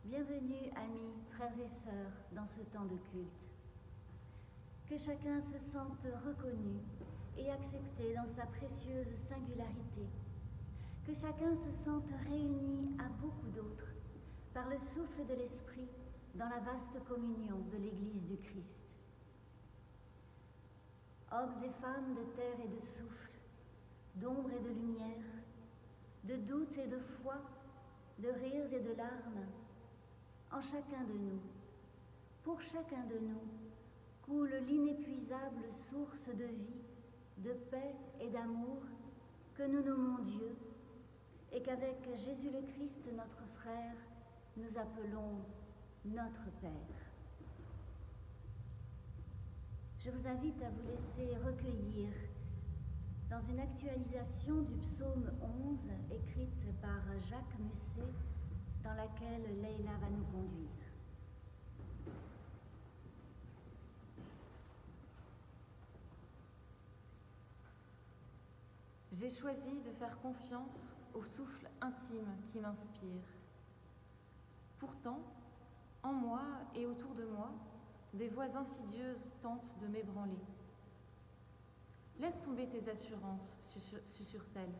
Bienvenue, amis, frères et sœurs, dans ce temps de culte. Que chacun se sente reconnu et accepté dans sa précieuse singularité. Que chacun se sente réuni à beaucoup d'autres par le souffle de l'Esprit dans la vaste communion de l'Église du Christ. Hommes et femmes de terre et de souffle, d'ombre et de lumière, de doute et de foi, de rires et de larmes, en chacun de nous, pour chacun de nous, coule l'inépuisable source de vie, de paix et d'amour que nous nommons Dieu et qu'avec Jésus le Christ, notre frère, nous appelons notre Père. Je vous invite à vous laisser recueillir dans une actualisation du psaume 11 écrite par Jacques Musset, dans laquelle Leïla va nous conduire. J'ai choisi de faire confiance au souffle intime qui m'inspire. Pourtant, en moi et autour de moi, des voix insidieuses tentent de m'ébranler. Laisse tomber tes assurances, susurre-t-elle,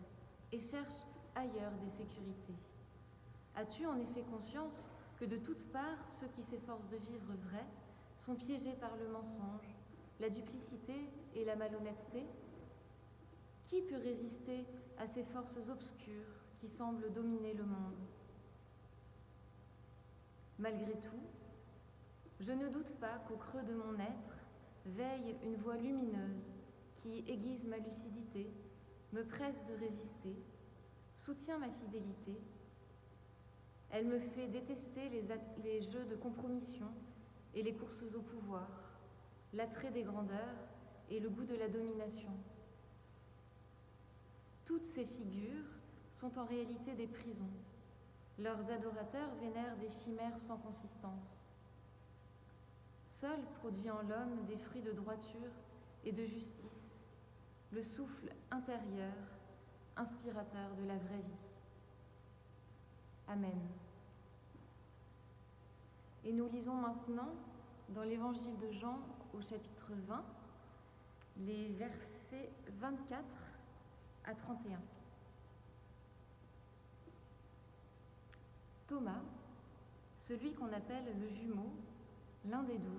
et cherche ailleurs des sécurités. As-tu en effet conscience que de toutes parts, ceux qui s'efforcent de vivre vrai sont piégés par le mensonge, la duplicité et la malhonnêteté ? Qui peut résister à ces forces obscures qui semblent dominer le monde ? Malgré tout, je ne doute pas qu'au creux de mon être veille une voix lumineuse qui aiguise ma lucidité, me presse de résister, soutient ma fidélité. Elle me fait détester les jeux de compromission et les courses au pouvoir, l'attrait des grandeurs et le goût de la domination. Toutes ces figures sont en réalité des prisons. Leurs adorateurs vénèrent des chimères sans consistance. Seul produit en l'homme des fruits de droiture et de justice, le souffle intérieur, inspirateur de la vraie vie. Amen. Et nous lisons maintenant dans l'évangile de Jean au chapitre 20, les versets 24 à 31. Thomas, celui qu'on appelle le jumeau, l'un des 12,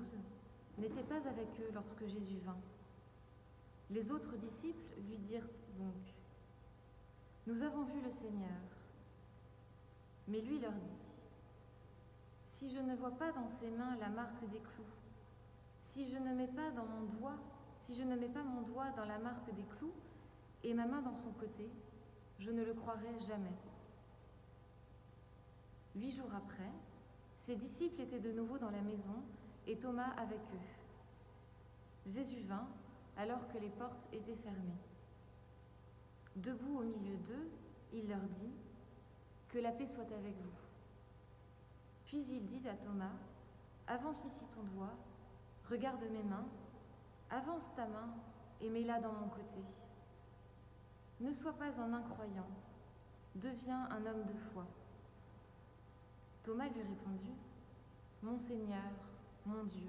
n'était pas avec eux lorsque Jésus vint. Les autres disciples lui dirent donc : « Nous avons vu le Seigneur. » Mais lui leur dit : « Si je ne vois pas dans ses mains la marque des clous, si je ne mets pas mon doigt dans la marque des clous et ma main dans son côté, je ne le croirai jamais. » 8 jours après, ses disciples étaient de nouveau dans la maison et Thomas avec eux. Jésus vint alors que les portes étaient fermées. Debout au milieu d'eux, il leur dit : « Que la paix soit avec vous. » Puis il dit à Thomas : « Avance ici ton doigt, regarde mes mains, avance ta main et mets-la dans mon côté. Ne sois pas un incroyant, deviens un homme de foi. » Thomas lui répondit : « Mon Seigneur, mon Dieu. »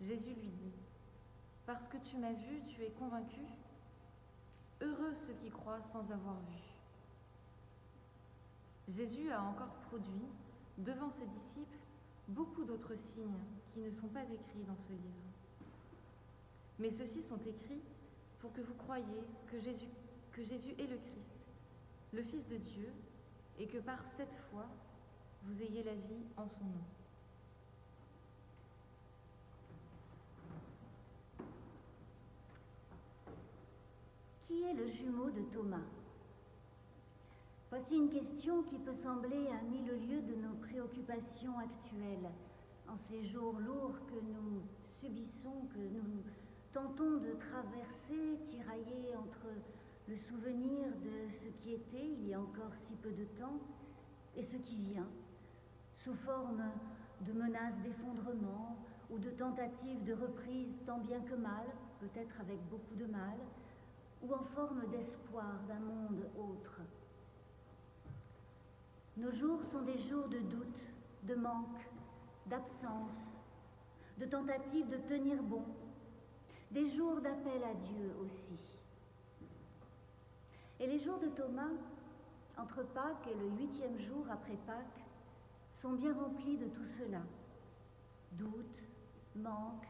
Jésus lui dit : « Parce que tu m'as vu, tu es convaincu ? Heureux ceux qui croient sans avoir vu. » Jésus a encore produit, devant ses disciples, beaucoup d'autres signes qui ne sont pas écrits dans ce livre. Mais ceux-ci sont écrits pour que vous croyiez que Jésus est le Christ, le Fils de Dieu, et que par cette foi, vous ayez la vie en son nom. Qui est le jumeau de Thomas ? Voici une question qui peut sembler à mille lieues de nos préoccupations actuelles, en ces jours lourds que nous subissons, que nous tentons de traverser, tiraillés entre le souvenir de ce qui était il y a encore si peu de temps et ce qui vient, sous forme de menaces d'effondrement ou de tentatives de reprise tant bien que mal, peut-être avec beaucoup de mal, ou en forme d'espoir d'un monde autre. Nos jours sont des jours de doute, de manque, d'absence, de tentative de tenir bon, des jours d'appel à Dieu aussi. Et les jours de Thomas, entre Pâques et le 8e jour après Pâques, sont bien remplis de tout cela. Doute, manque,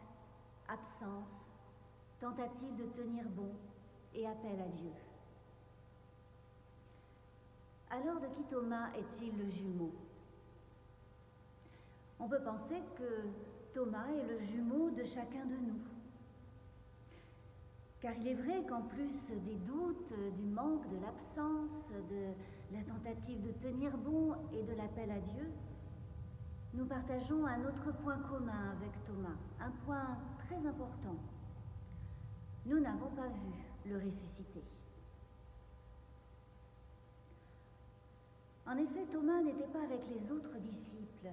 absence, tentative de tenir bon et appel à Dieu. Alors de qui Thomas est-il le jumeau? On peut penser que Thomas est le jumeau de chacun de nous. Car il est vrai qu'en plus des doutes, du manque, de l'absence, de la tentative de tenir bon et de l'appel à Dieu, nous partageons un autre point commun avec Thomas, un point très important. Nous n'avons pas vu le ressuscité. En effet, Thomas n'était pas avec les autres disciples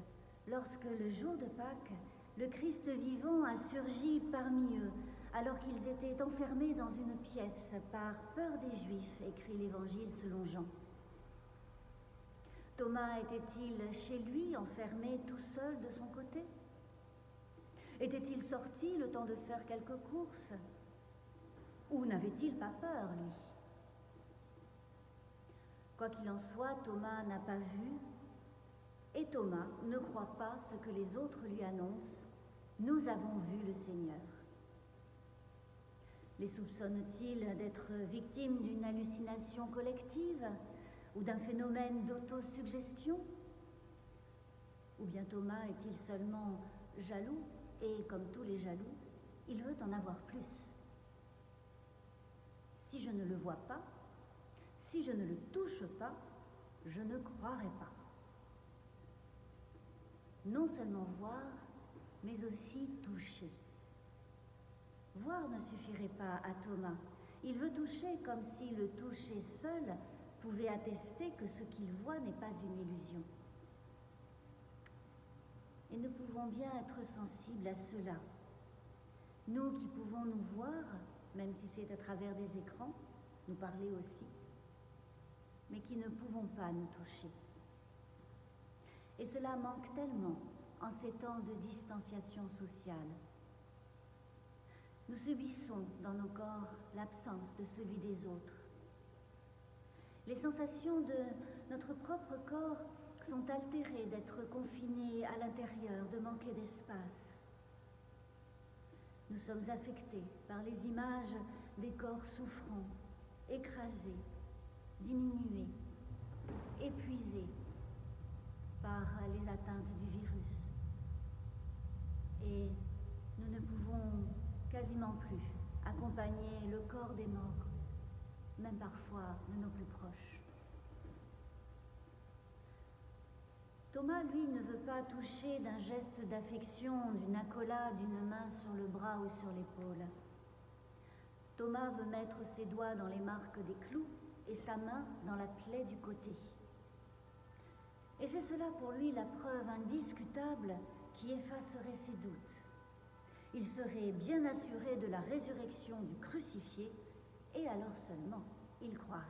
lorsque, le jour de Pâques, le Christ vivant a surgi parmi eux, alors qu'ils étaient enfermés dans une pièce par peur des Juifs, écrit l'Évangile selon Jean. Thomas était-il chez lui, enfermé tout seul de son côté? Était-il sorti le temps de faire quelques courses? Ou n'avait-il pas peur, lui? Quoi qu'il en soit, Thomas n'a pas vu, et Thomas ne croit pas ce que les autres lui annoncent. Nous avons vu le Seigneur. Les soupçonne-t-il d'être victime d'une hallucination collective ou d'un phénomène d'autosuggestion? Ou bien Thomas est-il seulement jaloux et, comme tous les jaloux, il veut en avoir plus? Si je ne le vois pas, si je ne le touche pas, je ne croirai pas. Non seulement voir, mais aussi toucher. Voir ne suffirait pas à Thomas. Il veut toucher comme si le toucher seul pouvait attester que ce qu'il voit n'est pas une illusion. Et nous pouvons bien être sensibles à cela. Nous qui pouvons nous voir, même si c'est à travers des écrans, nous parler aussi, mais qui ne pouvons pas nous toucher. Et cela manque tellement en ces temps de distanciation sociale. Nous subissons dans nos corps l'absence de celui des autres. Les sensations de notre propre corps sont altérées d'être confinés à l'intérieur, de manquer d'espace. Nous sommes affectés par les images des corps souffrants, écrasés, diminués, épuisés par les atteintes du virus. Et nous ne pouvons quasiment plus accompagner le corps des morts, même parfois de nos plus proches. Thomas, lui, ne veut pas toucher d'un geste d'affection, d'une accolade, d'une main sur le bras ou sur l'épaule. Thomas veut mettre ses doigts dans les marques des clous et sa main dans la plaie du côté. Et c'est cela pour lui la preuve indiscutable qui effacerait ses doutes. Il serait bien assuré de la résurrection du crucifié, et alors seulement il croirait.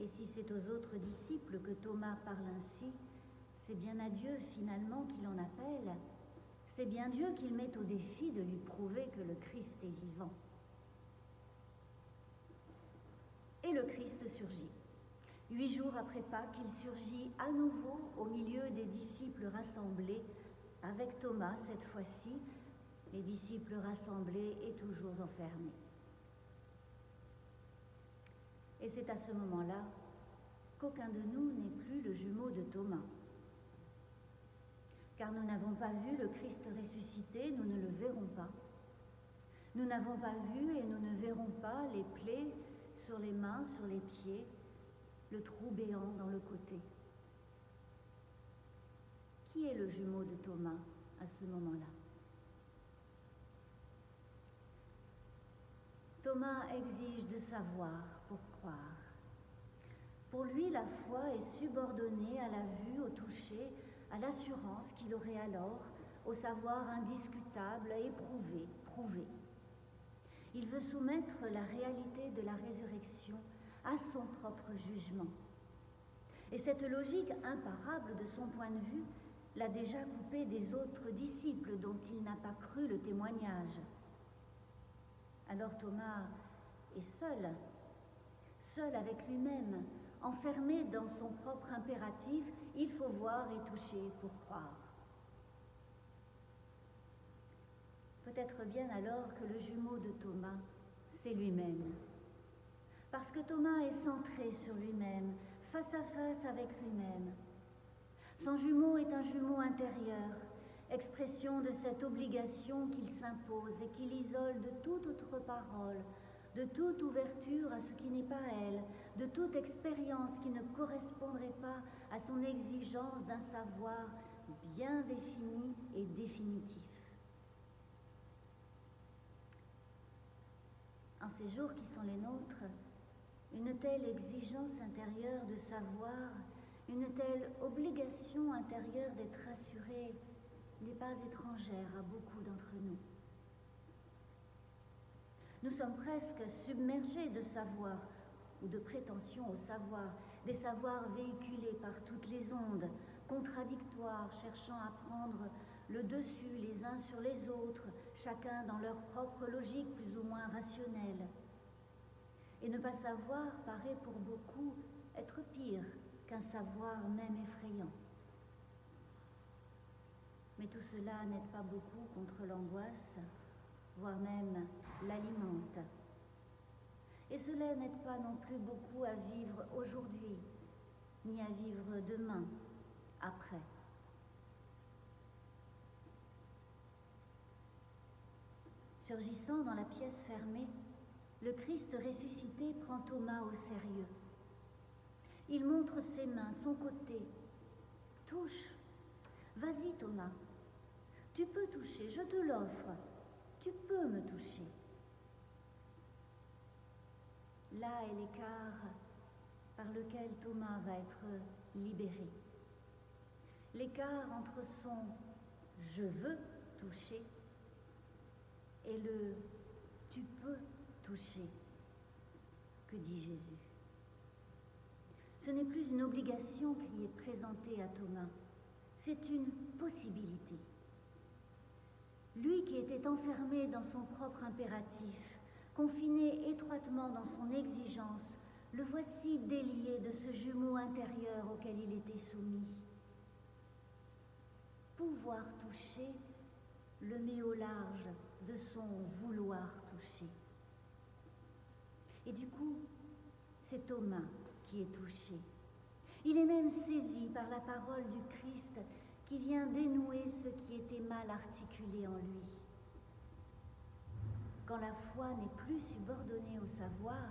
Et si c'est aux autres disciples que Thomas parle ainsi, c'est bien à Dieu finalement qu'il en appelle. C'est bien Dieu qu'il met au défi de lui prouver que le Christ est vivant. Et le Christ surgit. 8 jours après Pâques, il surgit à nouveau au milieu des disciples rassemblés, avec Thomas cette fois-ci, les disciples rassemblés et toujours enfermés. Et c'est à ce moment-là qu'aucun de nous n'est plus le jumeau de Thomas. Car nous n'avons pas vu le Christ ressuscité, nous ne le verrons pas. Nous n'avons pas vu et nous ne verrons pas les plaies sur les mains, sur les pieds, le trou béant dans le côté. Qui est le jumeau de Thomas à ce moment-là? Thomas exige de savoir pour croire. Pour lui, la foi est subordonnée à la vue, au toucher, à l'assurance qu'il aurait alors, au savoir indiscutable, éprouvé, prouvé. Il veut soumettre la réalité de la résurrection à son propre jugement. Et cette logique imparable de son point de vue l'a déjà coupé des autres disciples dont il n'a pas cru le témoignage. Alors Thomas est seul avec lui-même, enfermé dans son propre impératif, il faut voir et toucher pour croire. Peut-être bien alors que le jumeau de Thomas, c'est lui-même. Parce que Thomas est centré sur lui-même, face à face avec lui-même. Son jumeau est un jumeau intérieur, expression de cette obligation qu'il s'impose et qu'il isole de toute autre parole, de toute ouverture à ce qui n'est pas elle, de toute expérience qui ne correspondrait pas à son exigence d'un savoir bien défini et définitif. En ces jours qui sont les nôtres, une telle exigence intérieure de savoir, une telle obligation intérieure d'être rassuré n'est pas étrangère à beaucoup d'entre nous. Nous sommes presque submergés de savoir ou de prétention au savoir, des savoirs véhiculés par toutes les ondes, contradictoires, cherchant à prendre le dessus les uns sur les autres, chacun dans leur propre logique plus ou moins rationnelle. Et ne pas savoir paraît pour beaucoup être pire qu'un savoir même effrayant. Mais tout cela n'aide pas beaucoup contre l'angoisse, voire même l'alimente. Et cela n'aide pas non plus beaucoup à vivre aujourd'hui, ni à vivre demain, après. Surgissant dans la pièce fermée, le Christ ressuscité prend Thomas au sérieux. Il montre ses mains, son côté. Touche. Vas-y, Thomas. Tu peux toucher, je te l'offre. Tu peux me toucher. Là est l'écart par lequel Thomas va être libéré. L'écart entre son « je veux toucher » et le « tu peux toucher » que dit Jésus. Ce n'est plus une obligation qui est présentée à Thomas, c'est une possibilité. Lui qui était enfermé dans son propre impératif, confiné étroitement dans son exigence, le voici délié de ce jumeau intérieur auquel il était soumis. Pouvoir toucher le met au large de son vouloir toucher. Et du coup, c'est Thomas qui est touché. Il est même saisi par la parole du Christ qui vient dénouer ce qui était mal articulé en lui. Quand la foi n'est plus subordonnée au savoir,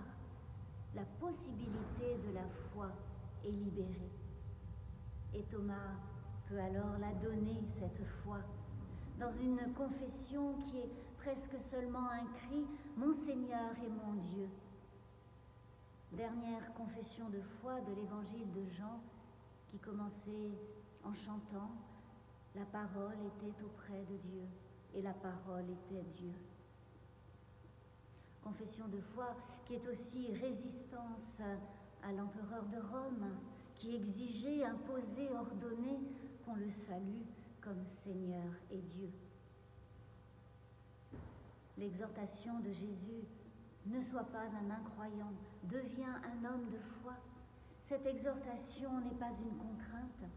la possibilité de la foi est libérée. Et Thomas peut alors la donner, cette foi, dans une confession qui est presque seulement un cri « Mon Seigneur et mon Dieu ». Dernière confession de foi de l'évangile de Jean qui commençait en chantant « La parole était auprès de Dieu et la parole était Dieu ». Confession de foi qui est aussi résistance à l'empereur de Rome qui exigeait, imposait, ordonnait qu'on le salue comme Seigneur et Dieu. L'exhortation de Jésus « Ne sois pas un incroyant, deviens un homme de foi ». Cette exhortation n'est pas une contrainte.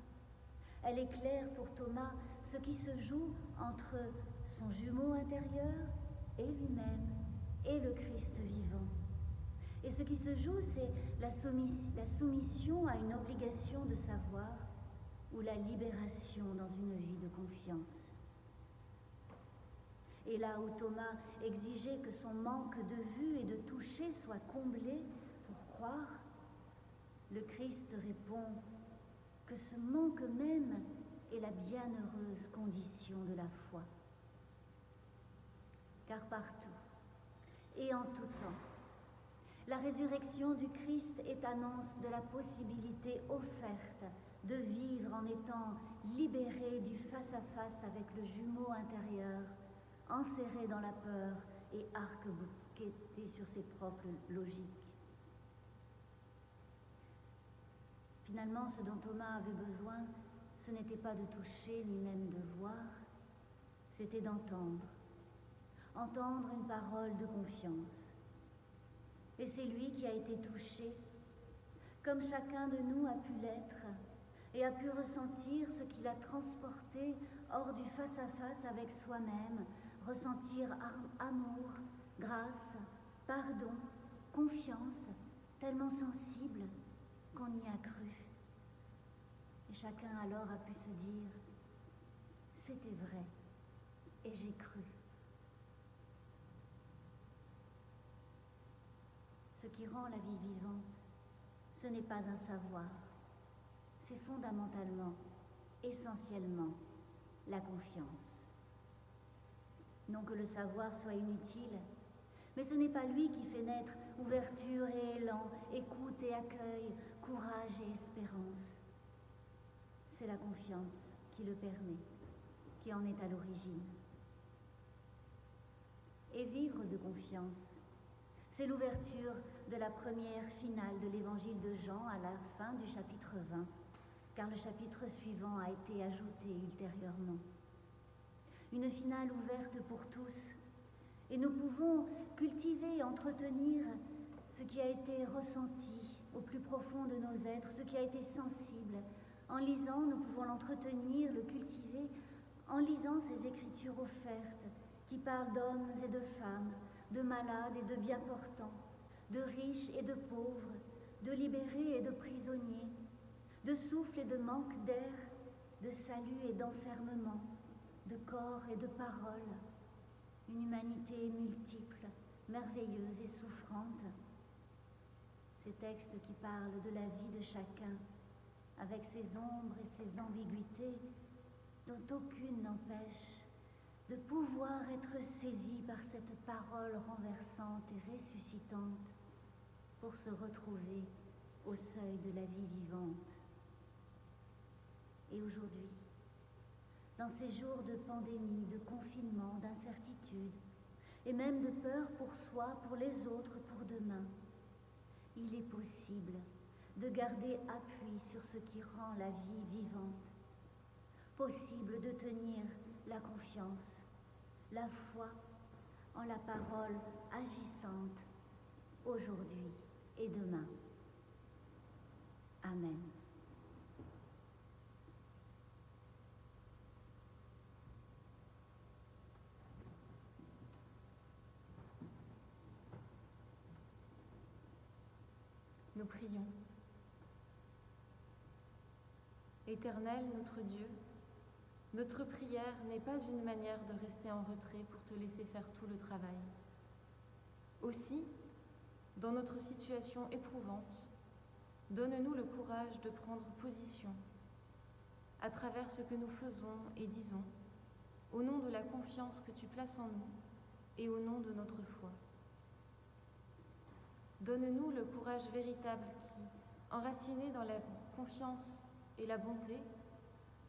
Elle éclaire pour Thomas ce qui se joue entre son jumeau intérieur et lui-même et le Christ vivant. Et ce qui se joue, c'est la soumission à une obligation de savoir ou la libération dans une vie de confiance. Et là où Thomas exigeait que son manque de vue et de toucher soit comblé pour croire, le Christ répond que ce manque même est la bienheureuse condition de la foi. Car partout et en tout temps, la résurrection du Christ est annonce de la possibilité offerte de vivre en étant libéré du face-à-face avec le jumeau intérieur, enserré dans la peur et arc-bouqueté sur ses propres logiques. Finalement, ce dont Thomas avait besoin, ce n'était pas de toucher ni même de voir, c'était d'entendre. Entendre une parole de confiance. Et c'est lui qui a été touché, comme chacun de nous a pu l'être, et a pu ressentir ce qui l'a transporté hors du face-à-face avec soi-même, ressentir amour, grâce, pardon, confiance, tellement sensible qu'on y a cru. Et chacun alors a pu se dire, c'était vrai, et j'ai cru. Ce qui rend la vie vivante, ce n'est pas un savoir, c'est fondamentalement, essentiellement, la confiance. Non que le savoir soit inutile, mais ce n'est pas lui qui fait naître ouverture et élan, écoute et accueil, courage et espérance. C'est la confiance qui le permet, qui en est à l'origine. Et vivre de confiance, c'est l'ouverture de la première finale de l'évangile de Jean à la fin du chapitre 20, car le chapitre suivant a été ajouté ultérieurement. Une finale ouverte pour tous, et nous pouvons cultiver et entretenir ce qui a été ressenti au plus profond de nos êtres, ce qui a été sensible. En lisant, nous pouvons l'entretenir, le cultiver, en lisant ces écritures offertes qui parlent d'hommes et de femmes, de malades et de bien portants, de riches et de pauvres, de libérés et de prisonniers, de souffle et de manque d'air, de salut et d'enfermement, de corps et de parole, une humanité multiple, merveilleuse et souffrante. Ces textes qui parlent de la vie de chacun, avec ses ombres et ses ambiguïtés, dont aucune n'empêche de pouvoir être saisi par cette parole renversante et ressuscitante pour se retrouver au seuil de la vie vivante. Et aujourd'hui, dans ces jours de pandémie, de confinement, d'incertitude, et même de peur pour soi, pour les autres, pour demain, il est possible de garder appui sur ce qui rend la vie vivante, possible de tenir la confiance, la foi en la parole agissante aujourd'hui et demain. Amen. Nous prions. Éternel, notre Dieu, notre prière n'est pas une manière de rester en retrait pour te laisser faire tout le travail. Aussi, dans notre situation éprouvante, donne-nous le courage de prendre position à travers ce que nous faisons et disons, au nom de la confiance que tu places en nous et au nom de notre foi. Donne-nous le courage véritable qui, enraciné dans la confiance et la bonté,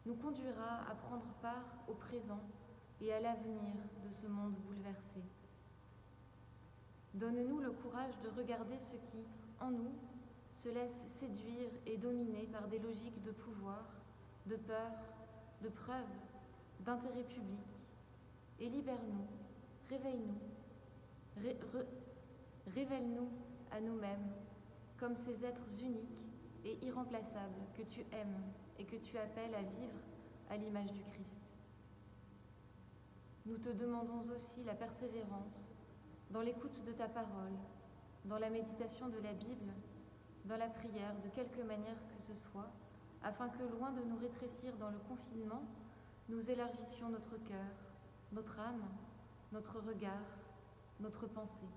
nous conduira à prendre part au présent et à l'avenir de ce monde bouleversé. Donne-nous le courage de regarder ce qui, en nous, se laisse séduire et dominer par des logiques de pouvoir, de peur, de preuve, d'intérêt public, et libère-nous, réveille-nous, révèle-nous à nous-mêmes comme ces êtres uniques et irremplaçables que tu aimes et que tu appelles à vivre à l'image du Christ. Nous te demandons aussi la persévérance dans l'écoute de ta parole, dans la méditation de la Bible, dans la prière, de quelque manière que ce soit, afin que, loin de nous rétrécir dans le confinement, nous élargissions notre cœur, notre âme, notre regard, notre pensée,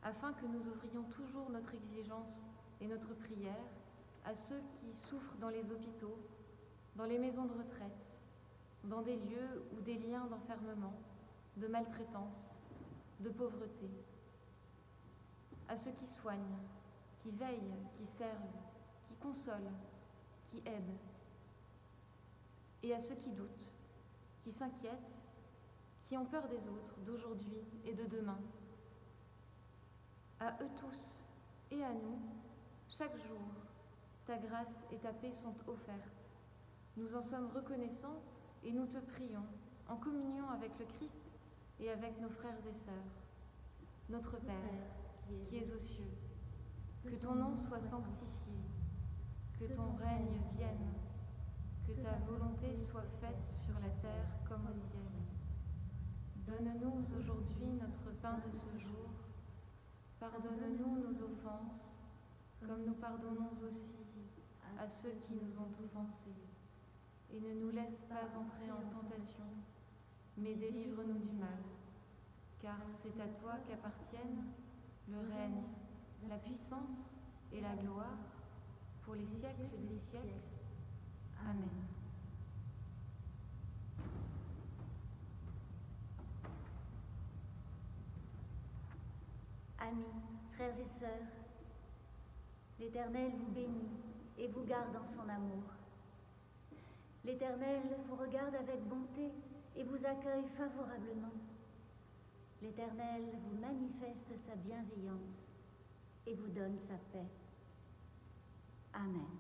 afin que nous ouvrions toujours notre exigence et notre prière à ceux qui souffrent dans les hôpitaux, dans les maisons de retraite, dans des lieux ou des liens d'enfermement, de maltraitance, de pauvreté, à ceux qui soignent, qui veillent, qui servent, qui consolent, qui aident, et à ceux qui doutent, qui s'inquiètent, qui ont peur des autres, d'aujourd'hui et de demain. À eux tous et à nous, chaque jour, Ta grâce et ta paix sont offertes. Nous en sommes reconnaissants et nous te prions, en communion avec le Christ et avec nos frères et sœurs. Notre Père, qui es aux cieux, que ton nom soit sanctifié, que ton règne vienne, que ta volonté soit faite sur la terre comme au ciel. Donne-nous aujourd'hui notre pain de ce jour. Pardonne-nous nos offenses, comme nous pardonnons aussi à ceux qui nous ont offensés. Et ne nous laisse pas entrer en tentation, mais délivre-nous du mal. Car c'est à toi qu'appartiennent le règne, la puissance et la gloire pour les siècles des siècles. Amen. Amis, frères et sœurs, l'Éternel vous bénit et vous garde dans son amour. L'Éternel vous regarde avec bonté et vous accueille favorablement. L'Éternel vous manifeste sa bienveillance et vous donne sa paix. Amen.